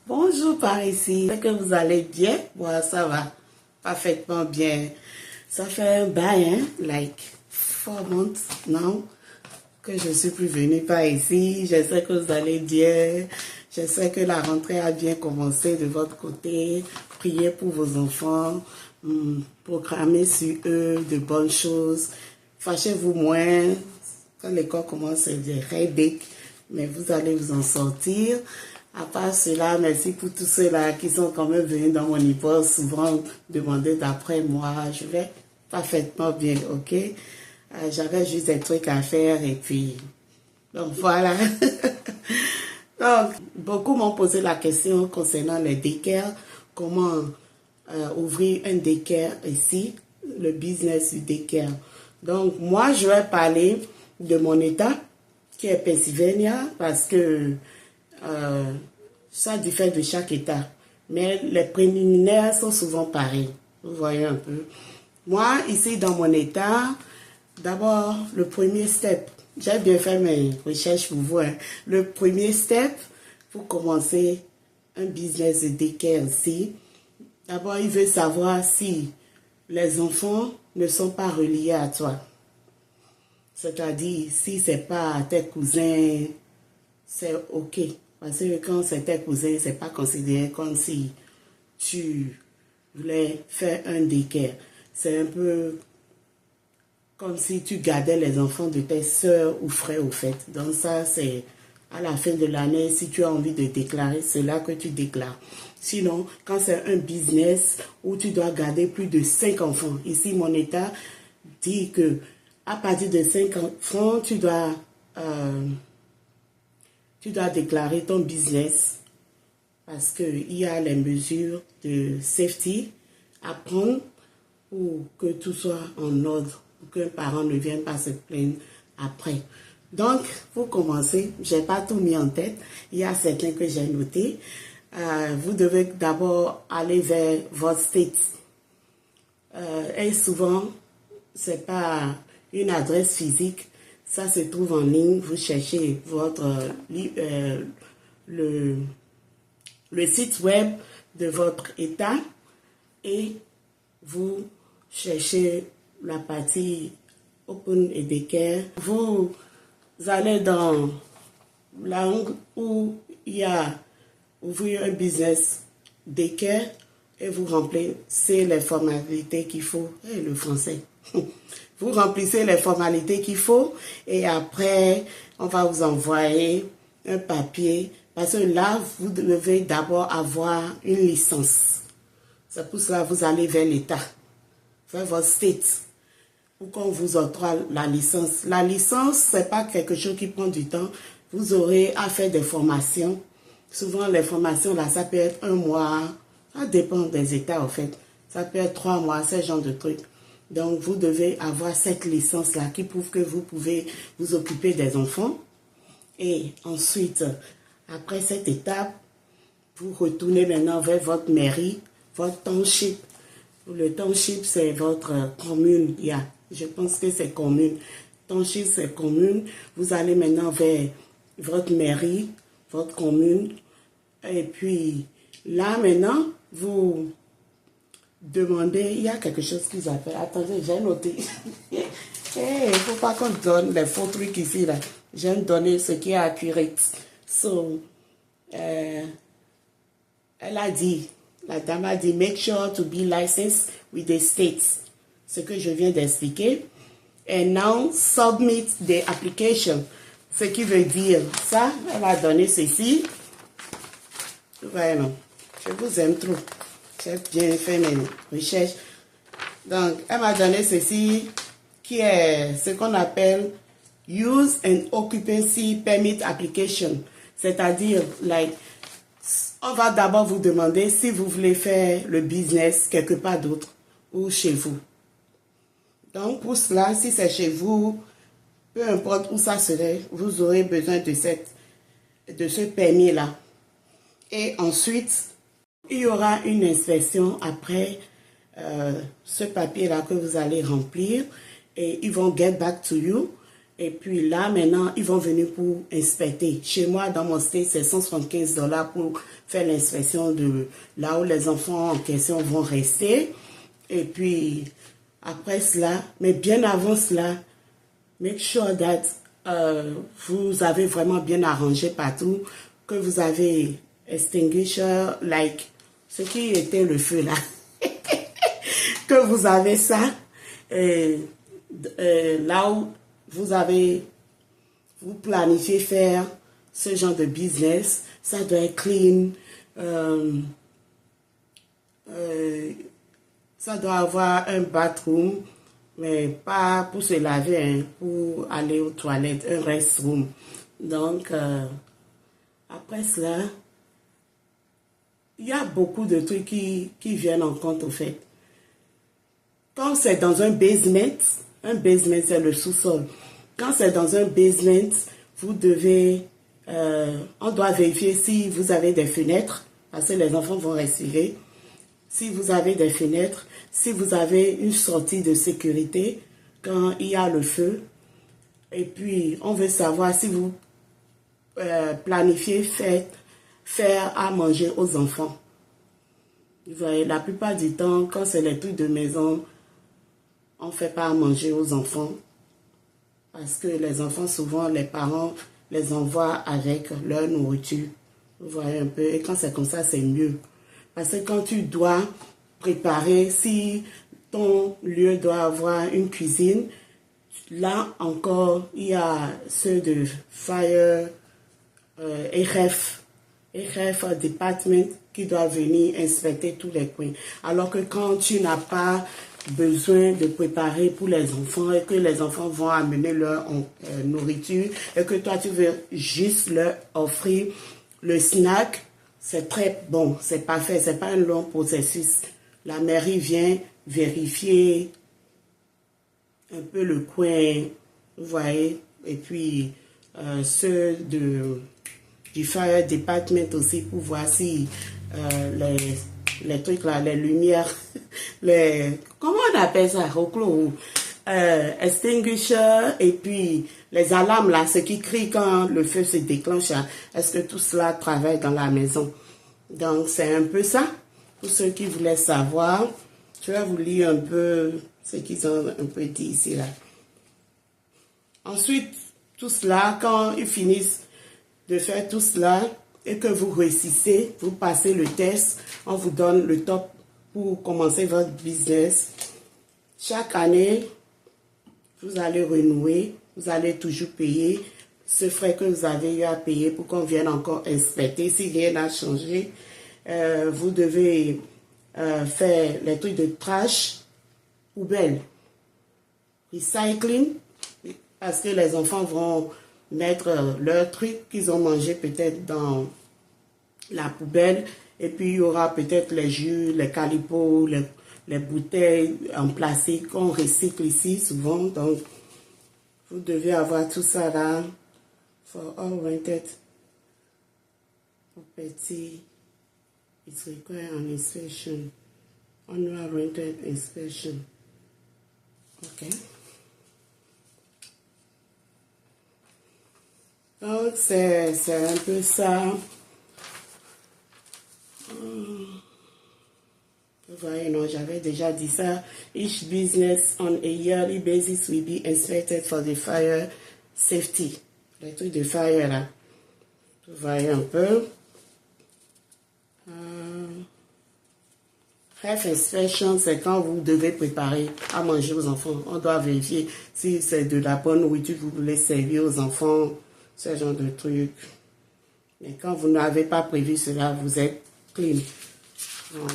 Bonjour par ici. Est-ce que vous allez bien? Moi, ça va parfaitement bien. Ça fait un bail, hein? Like 4 months now que je suis plus venue par ici. Je sais que vous allez bien. Je sais que la rentrée a bien commencé de votre côté. Priez pour vos enfants. Programmez sur eux de bonnes choses. Fâchez-vous moins. Quand l'école commence, c'est des headaches, mais vous allez vous en sortir. À part cela, merci pour tous ceux-là qui sont quand même venus dans mon hypose, souvent demander d'après moi. Je vais parfaitement bien, ok? J'avais juste des trucs à faire et puis... Donc voilà. Donc, beaucoup m'ont posé la question concernant les daycare. Comment ouvrir un daycare ici, le business du daycare. Donc, moi, je vais parler de mon état, qui est Pennsylvania, parce que ça diffère de chaque état. Mais les préliminaires sont souvent pareils. Vous voyez un peu. Moi, ici, dans mon état, d'abord, le premier step, j'ai bien fait mes recherches pour vous. Hein. Le premier step, pour commencer un business de daycare ici, d'abord, il veut savoir si les enfants ne sont pas reliés à toi. C'est-à-dire, si ce n'est pas tes cousins, c'est OK. Parce que quand c'est tes cousins, ce n'est pas considéré comme si tu voulais faire un daycare. C'est un peu comme si tu gardais les enfants de tes soeurs ou frères, au fait. Donc ça, c'est à la fin de l'année, si tu as envie de déclarer, c'est là que tu déclares. Sinon, quand c'est un business où tu dois garder plus de 5 enfants, ici, mon état dit que à partir de 5 enfants, tu dois déclarer ton business parce qu'il y a les mesures de safety à prendre pour que tout soit en ordre, pour qu'un parent ne vienne pas se plaindre après. Donc, pour commencer, je n'ai pas tout mis en tête. Il y a certains que j'ai notés. Vous devez d'abord aller vers votre state. Et souvent, ce n'est pas une adresse physique. Ça se trouve en ligne. Vous cherchez le site web de votre État et vous cherchez la partie Open et Daycare. Vous allez dans l'angle où il y a ouvrir un business Daycare et vous remplissez les formalités qu'il faut. Et le français. Vous remplissez les formalités qu'il faut et après, on va vous envoyer un papier parce que là, vous devez d'abord avoir une licence. C'est pour cela que vous allez vers l'État, vers votre state, pour qu'on vous octroie la licence. La licence, ce n'est pas quelque chose qui prend du temps. Vous aurez à faire des formations. Souvent, les formations, là, ça peut être 1 mois. Ça dépend des États, en fait. Ça peut être 3 mois, ce genre de trucs. Donc, vous devez avoir cette licence-là qui prouve que vous pouvez vous occuper des enfants. Et ensuite, après cette étape, vous retournez maintenant vers votre mairie, votre township. Le township, c'est votre commune. Je pense que c'est commune. Township, c'est commune. Vous allez maintenant vers votre mairie, votre commune. Et puis, là, maintenant, vous demandez, il y a quelque chose qu'ils appellent, attendez, j'ai noté. Il ne faut pas qu'on donne les faux trucs ici, là. J'aime donner ce qui est accurate. So, elle a dit, la dame a dit, make sure to be licensed with the states. Ce que je viens d'expliquer. And now, submit the application. Ce qui veut dire, ça, elle a donné ceci. Vraiment, je vous aime trop. J'ai bien fait mes recherches. Donc, elle m'a donné ceci, qui est ce qu'on appelle Use and Occupancy Permit Application. C'est-à-dire, on va d'abord vous demander si vous voulez faire le business quelque part d'autre ou chez vous. Donc, pour cela, si c'est chez vous, peu importe où ça serait, vous aurez besoin de ce permis-là. Et ensuite, il y aura une inspection après ce papier-là que vous allez remplir. Et ils vont get back to you. Et puis là, maintenant, ils vont venir pour inspecter. Chez moi, dans mon state, c'est 175 $ pour faire l'inspection de là où les enfants en question vont rester. Et puis, après cela, mais bien avant cela, make sure that vous avez vraiment bien arrangé partout, que vous avez extinguisher, like, ce qui était le feu là, que vous avez ça, là où vous planifiez faire ce genre de business, ça doit être clean, ça doit avoir un bathroom, mais pas pour se laver, hein, pour aller aux toilettes, un restroom. Donc, après cela, il y a beaucoup de trucs qui viennent en compte au fait. Quand c'est dans un basement c'est le sous-sol. Quand c'est dans un basement, vous devez, on doit vérifier si vous avez des fenêtres, parce que les enfants vont respirer. Si vous avez des fenêtres, si vous avez une sortie de sécurité quand il y a le feu. Et puis, on veut savoir si vous planifiez faire à manger aux enfants. Vous voyez, la plupart du temps, quand c'est les trucs de maison, on ne fait pas à manger aux enfants. Parce que les enfants, souvent, les parents les envoient avec leur nourriture. Vous voyez un peu. Et quand c'est comme ça, c'est mieux. Parce que quand tu dois préparer, si ton lieu doit avoir une cuisine, là encore, il y a ceux de Fire, ERF Department qui doivent venir inspecter tous les coins. Alors que quand tu n'as pas besoin de préparer pour les enfants et que les enfants vont amener leur nourriture et que toi tu veux juste leur offrir le snack, c'est très bon, c'est parfait, c'est pas un long processus. La mairie vient vérifier un peu le coin, vous voyez, et puis ceux du Fire Department aussi pour voir si les trucs là, les lumières, comment on appelle ça, extinguisher et puis les alarmes là, ce qui crie quand le feu se déclenche, est-ce que tout cela travaille dans la maison? Donc c'est un peu ça, pour ceux qui voulaient savoir. Je vais vous lire un peu ce qu'ils ont un peu dit ici là. Ensuite, tout cela, quand ils finissent de faire tout cela et que vous réussissez, vous passez le test, on vous donne le top pour commencer votre business. Chaque année, vous allez renouer, vous allez toujours payer ce frais que vous avez eu à payer pour qu'on vienne encore inspecter. Si rien n'a changé, vous devez faire les trucs de trash, poubelle, recycling, parce que les enfants vont mettre leurs trucs qu'ils ont mangé peut-être dans la poubelle. Et puis, il y aura peut-être les jus, les calipots, les bouteilles en plastique qu'on recycle ici souvent. Donc, vous devez avoir tout ça là. For all rented property, it's required an inspection. Annual rented inspection. OK. Donc, c'est un peu ça. Vous voyez, non, j'avais déjà dit ça. Each business on a yearly basis will be inspected for the fire safety. Les trucs de fire, là. Vous voyez un peu. Health inspection, c'est quand vous devez préparer à manger aux enfants. On doit vérifier si c'est de la bonne nourriture que vous voulez servir aux enfants. Ce genre de trucs. Mais quand vous n'avez pas prévu cela, vous êtes clean. Donc,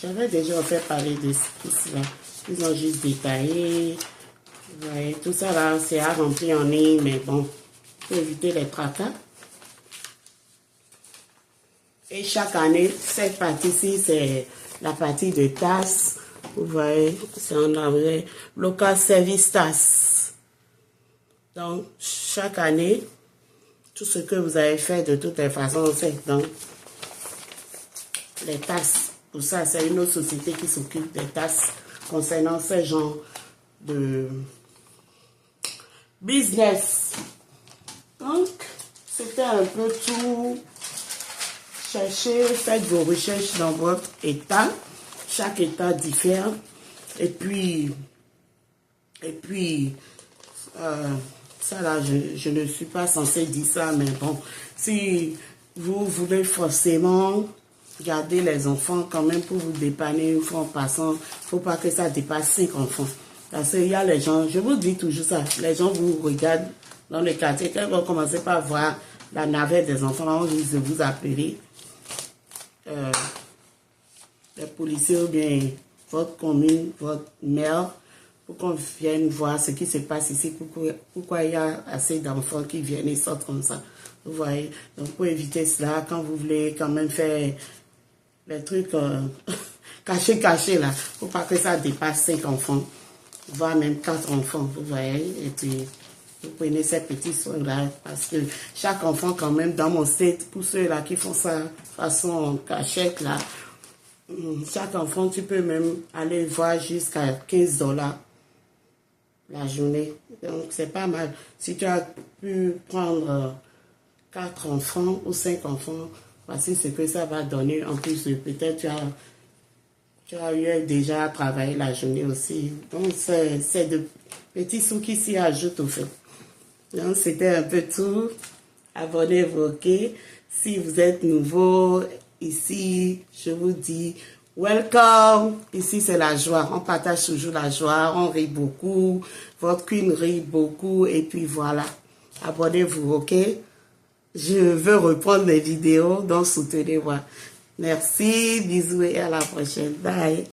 j'avais déjà fait parler de tout cela. Ils ont juste détaillé. Vous voyez, tout ça là, c'est à remplir en ligne, mais bon, pour éviter les tracas. Et chaque année, cette partie-ci, c'est la partie de TAS. Vous voyez, c'est en anglais, Local Service TAS. Donc, chaque année, tout ce que vous avez fait, de toutes les façons, c'est dans les tasses. Pour ça, c'est une autre société qui s'occupe des tasses concernant ce genre business. Donc, c'était un peu tout. Cherchez, faites vos recherches dans votre état. Chaque état diffère. Et puis ça là, je ne suis pas censée dire ça, mais bon, si vous voulez forcément garder les enfants quand même pour vous dépanner une fois en passant, il ne faut pas que ça dépasse 5 enfants. Parce qu'il y a les gens, je vous dis toujours ça, les gens vous regardent dans le quartier, quand ils vont commencer par voir la navette des enfants, on risque de vous appeler les policiers ou bien votre commune, votre maire, pour qu'on vienne voir ce qui se passe ici, pourquoi il y a assez d'enfants qui viennent et sortent comme ça. Vous voyez, donc pour éviter cela, quand vous voulez quand même faire les trucs cachés là, pour pas que ça dépasse 5 enfants, voire même 4 enfants, vous voyez, et puis vous prenez ces petits soins là, parce que chaque enfant quand même, dans mon site, pour ceux là qui font ça façon cachette là, chaque enfant, tu peux même aller voir jusqu'à 15 $ la journée. Donc, c'est pas mal. Si tu as pu prendre 4 enfants ou 5 enfants, voici ce que ça va donner. En plus, peut-être tu as eu déjà travaillé la journée aussi. Donc, c'est de petits sous qui s'y ajoutent au fait. Donc, c'était un peu tout. Abonnez-vous, ok? Si vous êtes nouveau ici, je vous dis welcome. Ici, c'est la joie. On partage toujours la joie. On rit beaucoup. Votre queen rit beaucoup. Et puis voilà. Abonnez-vous, ok? Je veux reprendre mes vidéos, donc soutenez-moi. Merci, bisous et à la prochaine. Bye.